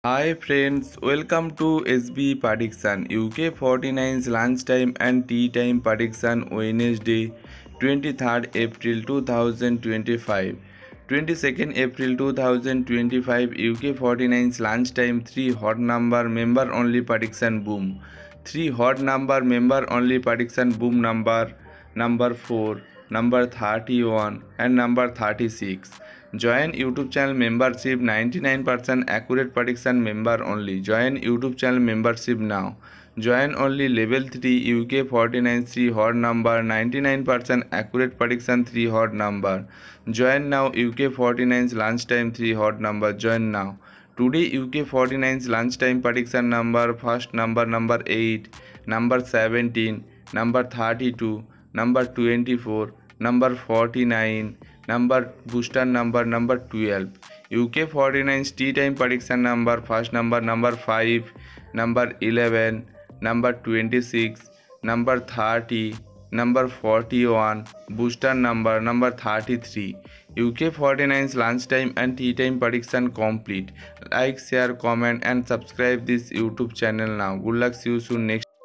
Hi friends, welcome to SB Prediction. UK 49's lunchtime and tea time prediction Wednesday 23rd April 2025. 22nd April 2025 UK 49's lunchtime 3 hot number member only prediction boom. 3 hot number member only prediction boom number 4, number 31 and number 36. Join YouTube channel membership 99% accurate prediction member only. Join YouTube channel membership now. Join only level 3 UK 49 3 hot number 99% accurate prediction 3 hot number. Join now UK 49's lunchtime 3 hot number. Join now. Today UK 49's lunchtime prediction number first number 8, number 17, number 32, number 24, number 49, number booster number 12. UK 49's tea time prediction number first number 5, number 11, number 26, number 30, number 41, booster number 33. UK 49's lunchtime and tea time prediction complete. Like, share, comment and subscribe this YouTube channel now. Good luck, see you soon next.